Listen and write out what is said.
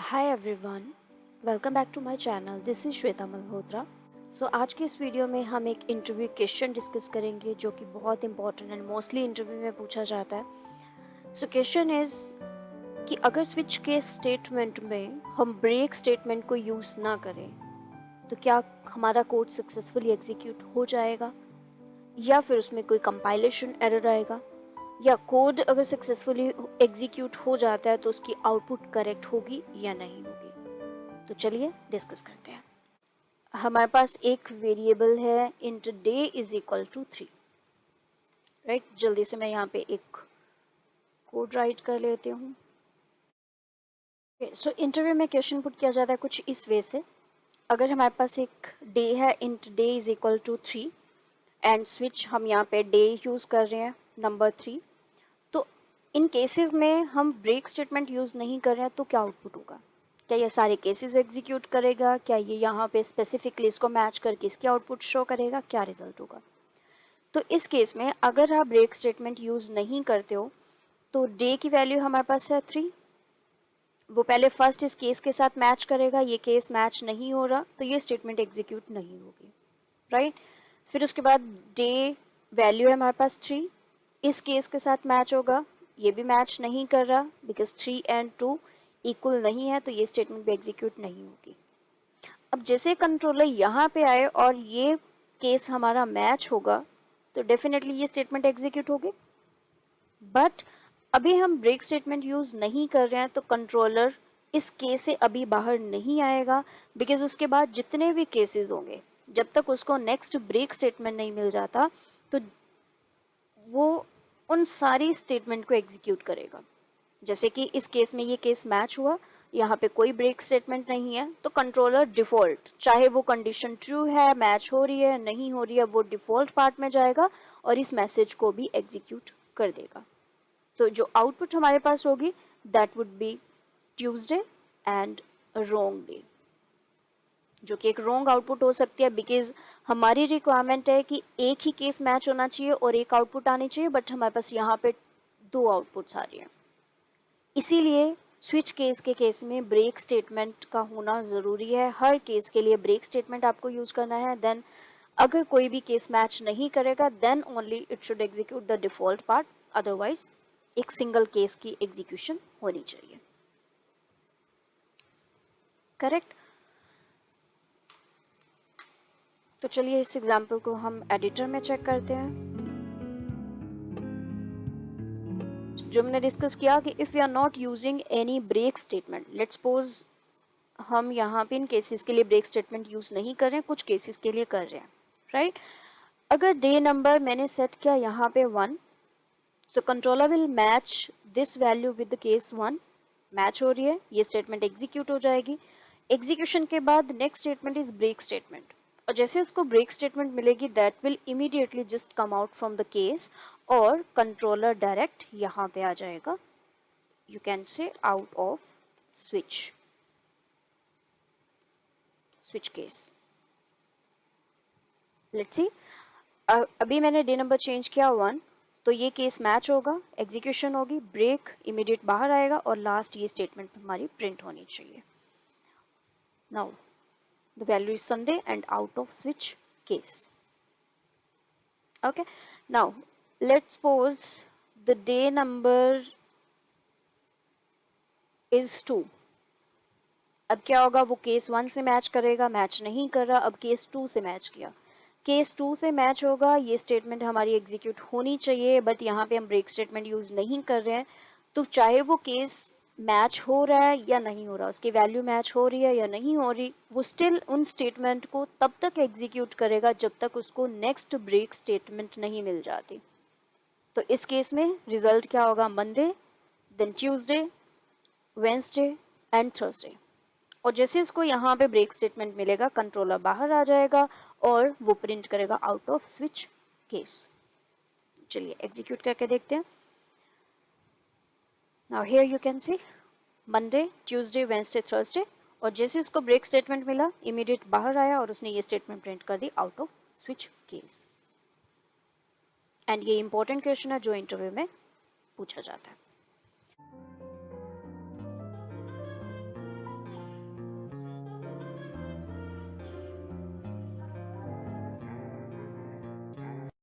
Hi everyone, welcome back to my channel. This is Shweta Malhotra. So आज के इस video में हम एक इंटरव्यू क्वेश्चन डिस्कस करेंगे जो कि बहुत इंपॉर्टेंट एंड मोस्टली इंटरव्यू में पूछा जाता है। सो क्वेश्चन इज़ कि अगर स्विच के स्टेटमेंट में हम ब्रेक स्टेटमेंट को यूज़ ना करें तो क्या हमारा कोड सक्सेसफुली एग्जीक्यूट हो जाएगा, या फिर उसमें कोई कंपाइलेशन एरर आएगा, या कोड अगर सक्सेसफुली एग्जीक्यूट हो जाता है तो उसकी आउटपुट करेक्ट होगी या नहीं होगी। तो चलिए डिस्कस करते हैं। हमारे पास एक वेरिएबल है int day is equal to 3, right. जल्दी से मैं यहाँ पे एक कोड राइट कर लेती हूँ। सो इंटरव्यू में क्वेश्चन पुट किया जाता है कुछ इस वे से। अगर हमारे पास एक डे है, int day is equal to 3 and switch हम यहाँ पे डे यूज़ कर रहे हैं नंबर 3, तो इन केसेस में हम ब्रेक स्टेटमेंट यूज़ नहीं कर रहे हैं तो क्या आउटपुट होगा? क्या ये सारे केसेस एग्जीक्यूट करेगा? क्या ये यहाँ पे स्पेसिफिकली इसको मैच करके इसकी आउटपुट शो करेगा? क्या रिजल्ट होगा? तो इस केस में अगर आप ब्रेक स्टेटमेंट यूज़ नहीं करते हो तो डे की वैल्यू हमारे पास है 3, वो पहले फर्स्ट इस केस के साथ मैच करेगा, ये केस मैच नहीं हो रहा तो ये स्टेटमेंट एग्जीक्यूट नहीं होगी, राइट। फिर उसके बाद डे वैल्यू है हमारे पास 3, इस केस के साथ मैच होगा, ये भी मैच नहीं कर रहा बिकॉज 3 एंड 2 इक्वल नहीं है तो ये स्टेटमेंट भी एग्जीक्यूट नहीं होगी। अब जैसे कंट्रोलर यहाँ पे आए और ये केस हमारा मैच होगा तो डेफिनेटली ये स्टेटमेंट एग्जीक्यूट होगी। बट अभी हम ब्रेक स्टेटमेंट यूज़ नहीं कर रहे हैं तो कंट्रोलर इस केस से अभी बाहर नहीं आएगा बिकॉज उसके बाद जितने भी केसेस होंगे जब तक उसको नेक्स्ट ब्रेक स्टेटमेंट नहीं मिल जाता तो वो उन सारी स्टेटमेंट को एग्जीक्यूट करेगा। जैसे कि इस केस में ये केस मैच हुआ, यहाँ पे कोई ब्रेक स्टेटमेंट नहीं है तो कंट्रोलर डिफ़ॉल्ट, चाहे वो कंडीशन ट्रू है, मैच हो रही है, नहीं हो रही है, वो डिफ़ॉल्ट पार्ट में जाएगा और इस मैसेज को भी एग्जीक्यूट कर देगा। तो जो आउटपुट हमारे पास होगी that would be Tuesday and wrong day, जो कि एक रॉन्ग आउटपुट हो सकती है बिकॉज हमारी रिक्वायरमेंट है कि एक ही केस मैच होना चाहिए और एक आउटपुट आनी चाहिए, बट हमारे पास यहाँ पे 2 आउटपुट्स आ रही हैं। इसीलिए स्विच केस के केस में ब्रेक स्टेटमेंट का होना ज़रूरी है। हर केस के लिए ब्रेक स्टेटमेंट आपको यूज़ करना है। देन अगर कोई भी केस मैच नहीं करेगा then only it should execute the default part, otherwise एक सिंगल केस की एग्जीक्यूशन होनी चाहिए, करेक्ट। तो चलिए इस एग्जाम्पल को हम एडिटर में चेक करते हैं। जो हमने डिस्कस किया कि if we are not using any break statement, let's suppose हम यहाँ पे इन केसेस के लिए ब्रेक स्टेटमेंट यूज़ नहीं कर रहे हैं, कुछ केसेस के लिए कर रहे हैं, राइट। अगर डे नंबर मैंने सेट किया यहाँ पे 1, so controller will match this value with the case 1, match हो रही है, ये स्टेटमेंट एग्जीक्यूट हो जाएगी। एग्जीक्यूशन के बाद next statement is break statement, और जैसे उसको ब्रेक स्टेटमेंट मिलेगी that will immediately just come out from the case और कंट्रोलर डायरेक्ट यहाँ पे आ जाएगा, you can say out of switch case. Let's see, अभी मैंने डे नंबर चेंज किया 1, तो ये केस मैच होगा, एग्जीक्यूशन होगी, ब्रेक इमीडिएट बाहर आएगा और लास्ट ये स्टेटमेंट हमारी प्रिंट होनी चाहिए। Now the value is Sunday and out of switch case. Okay, now let's suppose the day number is 2. अब क्या होगा, वो केस 1 से मैच करेगा, मैच नहीं कर रहा, अब केस 2 से मैच किया, केस 2 से मैच होगा, ये स्टेटमेंट हमारी एग्जीक्यूट होनी चाहिए, बट यहाँ पे हम ब्रेक स्टेटमेंट यूज़ नहीं कर रहे हैं, तो चाहे वो केस मैच हो रहा है या नहीं हो रहा, उसकी वैल्यू मैच हो रही है या नहीं हो रही, वो स्टिल उन स्टेटमेंट को तब तक एग्जीक्यूट करेगा जब तक उसको नेक्स्ट ब्रेक स्टेटमेंट नहीं मिल जाती। तो इस केस में रिजल्ट क्या होगा, Monday, then Tuesday, Wednesday and Thursday, और जैसे इसको यहाँ पे ब्रेक स्टेटमेंट मिलेगा कंट्रोलर बाहर आ जाएगा और वो प्रिंट करेगा आउट ऑफ स्विच केस। चलिए एग्जीक्यूट करके देखते हैं। Now here you can see Monday, Tuesday, Wednesday, Thursday, और जैसे इसको ब्रेक स्टेटमेंट मिला इमीडिएट बाहर आया और उसने ये स्टेटमेंट प्रिंट कर दी out of switch case. And ये इंपॉर्टेंट क्वेश्चन है जो इंटरव्यू में पूछा जाता है।